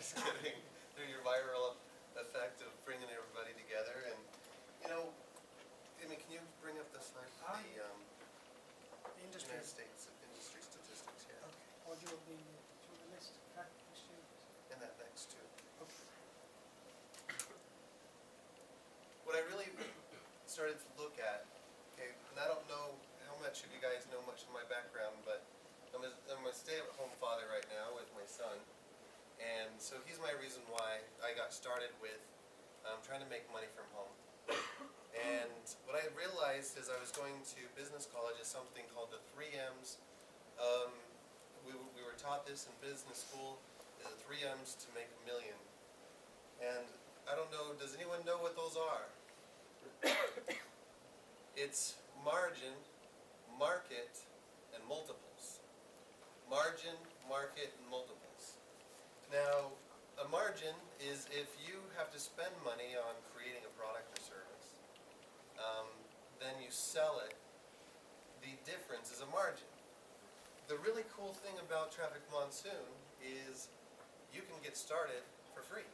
just kidding. Through your viral effect of bringing everybody together, and you know, I mean, can you bring up the slide for the industry. United States industry statistics here? Okay. Or do you want the list? And that next too. Okay. What I really started to look at, okay, and I don't know how much of you guys know much of my background, but I'm a stay-at-home father right now with my son, and so he's my reason why I got started with trying to make money from home. And what I realized as I was going to business college is something called the 3 M's. We were taught this in business school, is the 3 M's to make a million. And I don't know, does anyone know what those are? It's margin, market, and multiples. Margin, market, and multiples. Now, a margin is if you have to spend money on creating a product or service, then you sell it. The difference is a margin. The really cool thing about Traffic Monsoon is you can get started for free.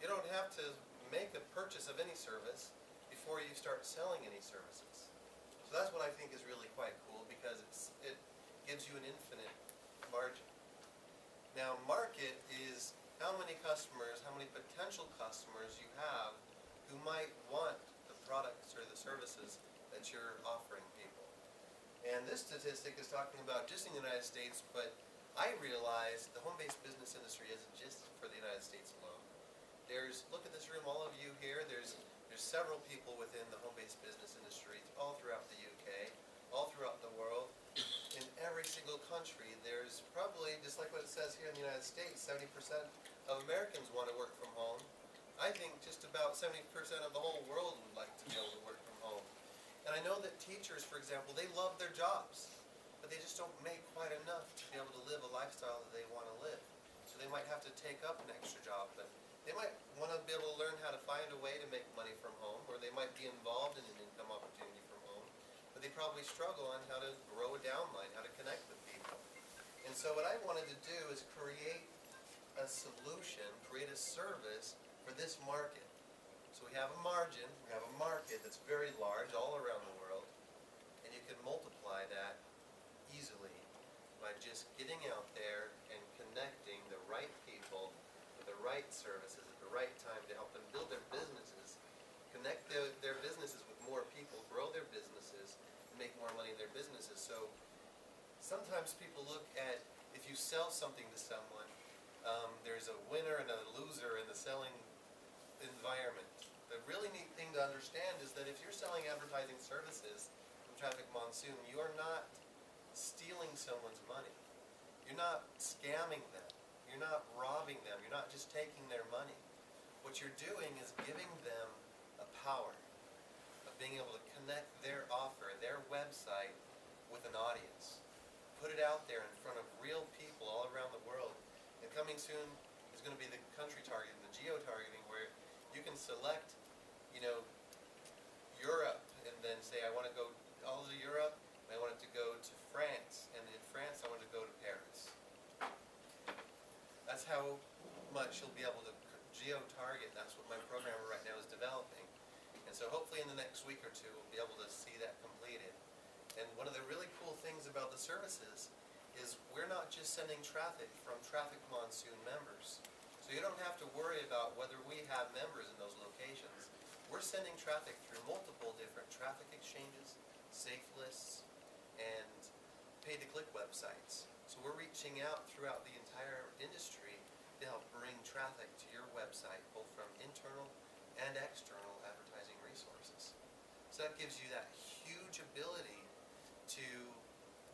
You don't have to make a purchase of any service before you start selling any services. So that's what I think is really quite cool, because it gives you an infinite margin. Now, market is how many customers, how many potential customers you have who might want the products or the services that you're offering people. And this statistic is talking about just in the United States, but I realize the home-based business industry isn't just for the United States alone. Look at this room, all of you here, there's several people within the home-based business industry all throughout the UK, all throughout the world. In every single country, there's probably, just like what it says here in the United States, 70% of Americans want to work from home. I think just about 70% of the whole world would like to be able to work from home. And I know that teachers, for example, they love their jobs, but they just don't make quite enough to be able to live a lifestyle that they want to live. So they might have to take up an extra job, but they might want to be able to learn how to find a way to make money from home, or they might be involved in an income opportunity from home, but they probably struggle on how to grow a downline, how to connect with people. And so what I wanted to do is create a solution, create a service for this market. So we have a margin, we have a market that's very large all around the world, and you can multiply that easily by just getting out there and connecting the right people with the right services at the right time to help them build their businesses, connect their businesses with more people, grow their businesses, and make more money in their businesses. So sometimes people look at, if you sell something to someone, there's a winner and a loser in the selling environment. The really neat thing to understand is that if you're selling advertising services from Traffic Monsoon, you are not stealing someone's money. You're not scamming them. You're not robbing them. You're not just taking their money. What you're doing is giving them a power of being able to connect their offer, their website, with an audience. Put it out there in front of real people all around the world. And coming soon is going to be the country targeting, the geo-targeting, where you can select, you know, Europe, and then say, I want to go all to Europe, and I want it to go to France, and in France I want to go to Paris. That's how much you'll be able to geo-target. That's what my programmer right now is developing. And so hopefully in the next week or two we'll be able to see that completed. And one of the really cool things about the services is we're not just sending traffic from Traffic Monsoon members. So you don't have to worry about whether we have members in those locations. We're sending traffic through multiple different traffic exchanges, safe lists, and pay-to-click websites. So we're reaching out throughout the entire industry to help bring traffic to your website, both from internal and external advertising resources. So that gives you that huge ability to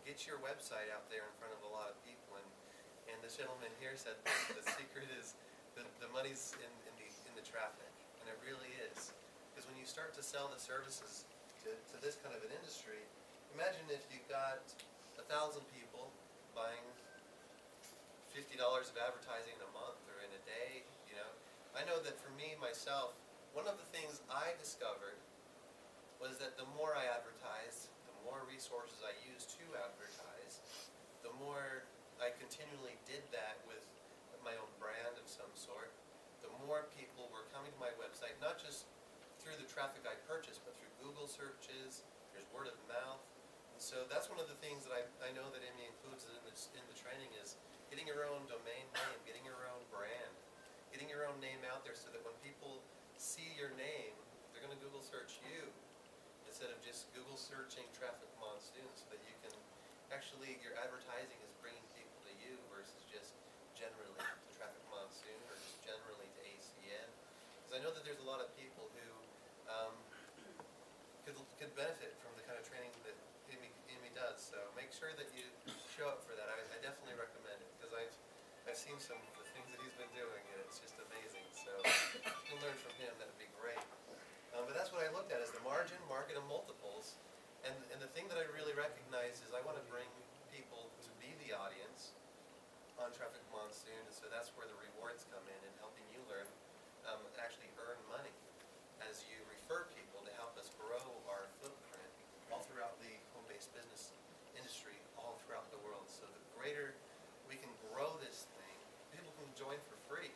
get your website out there in front of a lot of people. And this gentleman here said the secret is the money's in the traffic, and it really is. Because when you start to sell the services to this kind of an industry, imagine if you got 1,000 people buying $50 of advertising in a month or in a day. You know, I know that for me myself, one of the things I discovered was that the more I advertised, the more resources I used to advertise, the more I continually did that with my own brand, name out there so that when people see your name, they're going to Google search you instead of just Google searching Traffic Monsoon, so that you can actually, your advertising is bringing people to you versus just generally to Traffic Monsoon or just generally to ACN. Because I know that there's a lot of people who could benefit from the kind of training that Amy does. So make sure that you show up for that. I definitely recommend it, because I've seen some of the things that he's been doing, and it's just amazing. So if you can learn from him, that'd be great. But that's what I looked at, is the margin, market, and multiples. And the thing that I really recognize is I want to bring people to be the audience on Traffic Monsoon, and so that's where the rewards come in helping you learn, actually earn money as you refer people to help us grow our footprint all throughout the home-based business industry, all throughout the world. So the greater we can grow this thing, people can join for free.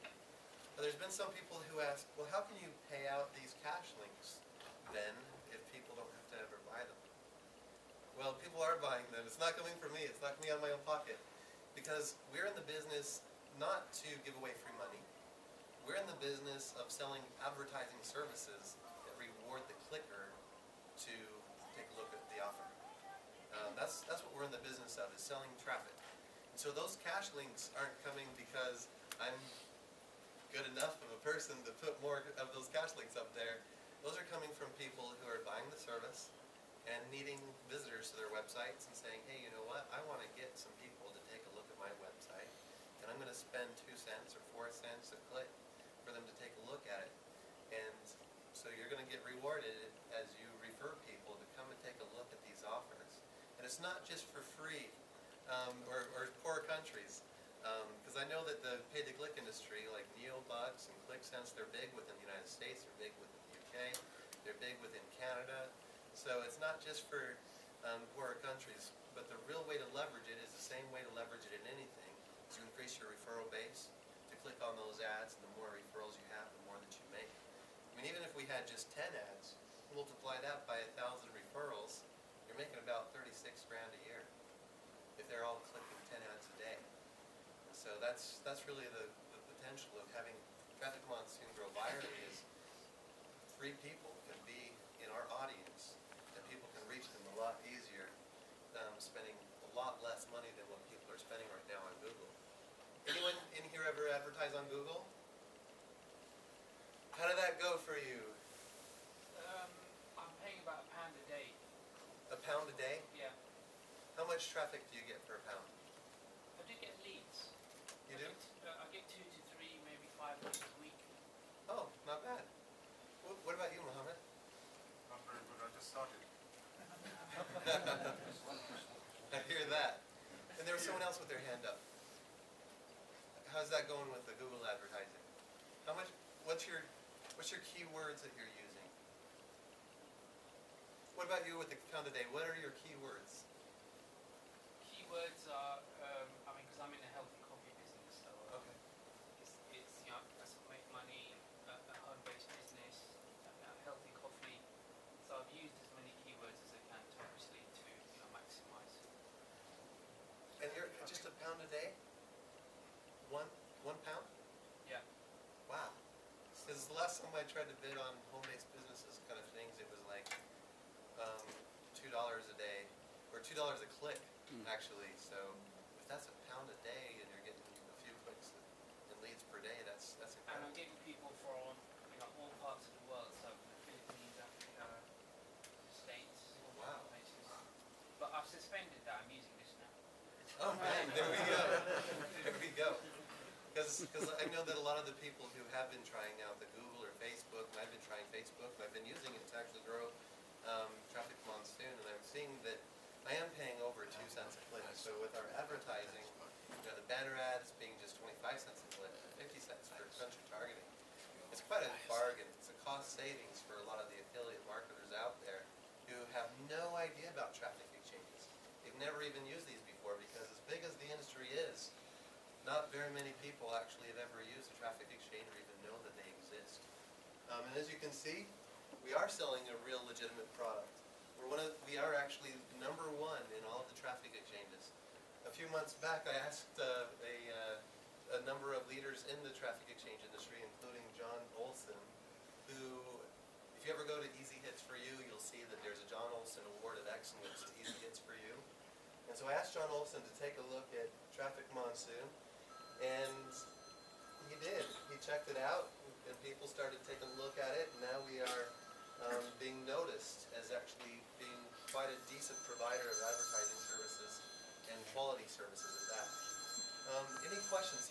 But there's been some people who ask, well, how can you pay out these cash links then if people don't have to ever buy them? Well, people are buying them. It's not coming from me. It's not coming out of my own pocket. Because we're in the business not to give away free money. We're in the business of selling advertising services that reward the clicker to take a look at the offer. That's what we're in the business of, is selling traffic. And so those cash links aren't coming because I'm good enough of a person to put more of those cash links up there. Those are coming from people who are buying the service and needing visitors to their websites and saying, hey, you know what, I want to get some people to take a look at my website, and I'm going to spend 2 cents or 4 cents a click for them to take a look at it. And so you're going to get rewarded as you refer people to come and take a look at these offers. And it's not just for free or poor countries. Because I know that the pay-to-click industry, like NeoBucks and ClickSense, they're big within the United States, they're big within the UK, they're big within Canada. So it's not just for poorer countries, but the real way to leverage it is the same way to leverage it in anything, is to increase your referral base, to click on those ads, and the more referrals you have, the more that you make. I mean, even if we had just 10 ads, multiply that by 1,000 referrals, you're making about 36 grand a year if they're all clicking 10 ads a day. So that's really the potential of having Traffic Monsoon grow virally, is 3 people can be in our audience, and people can reach them a lot easier, spending a lot less money than what people are spending right now on Google. Anyone in here ever advertise on Google? How did that go for you? I'm paying about £1 a day. £1 a day? Yeah. How much traffic do you get for £1? I do get leads. You do? I get 2 to 3, maybe 5 leads a week. Oh, not bad. What about you, Mohammed? Not very good, I just started. I hear that. And there was someone else with their hand up. How's that going with the Google advertising? What's your keywords that you're using? What about you with the £1 a day? What are your keywords? Keywords are, because I'm in a healthy coffee business, so Okay. it's that's what make money, a home-based business, healthy coffee. So I've used as many keywords as I can to obviously maximise. And you're just £1 a day? One pound? Yeah. Wow. Because the last time I tried to bid on home-based businesses kind of things, it was like $2 a day, or $2 a click, actually. So if that's £1 a day and you're getting a few clicks and leads per day, that's And incredible. I'm getting people from all parts of the world, so the Philippines, Africa, the States, all Wow. places. But I've suspended that. I'm using this now. Oh man, there we go. There we go. Because I know that a lot of the people who have been trying out the Google or Facebook, and I've been trying Facebook, and I've been using it to actually grow Traffic Monsoon, and I'm seeing that I am paying over 2 cents a click. So with our advertising, the banner ads being just 25 cents a click, 50 cents for country targeting, it's quite a bargain. It's a cost savings for a lot of the affiliate marketers out there who have no idea about traffic exchanges. They've never even used these before, because as big as the industry is, not very many people actually have ever used a traffic exchange or even know that they exist. And as you can see, we are selling a real legitimate product. We are actually #1 in all of the traffic exchanges. A few months back, I asked a number of leaders leaders in the traffic exchange industry, including John Olson, who, if you ever go to Easy Hits for You, you'll see that there's a John Olson Award of Excellence to Easy Hits for You. And so I asked John Olson to take a look at Traffic Monsoon, and he did. He checked it out, and people started taking a look at it, and now we are being noticed as actually being quite a decent provider of advertising services and quality services at that. Any questions here?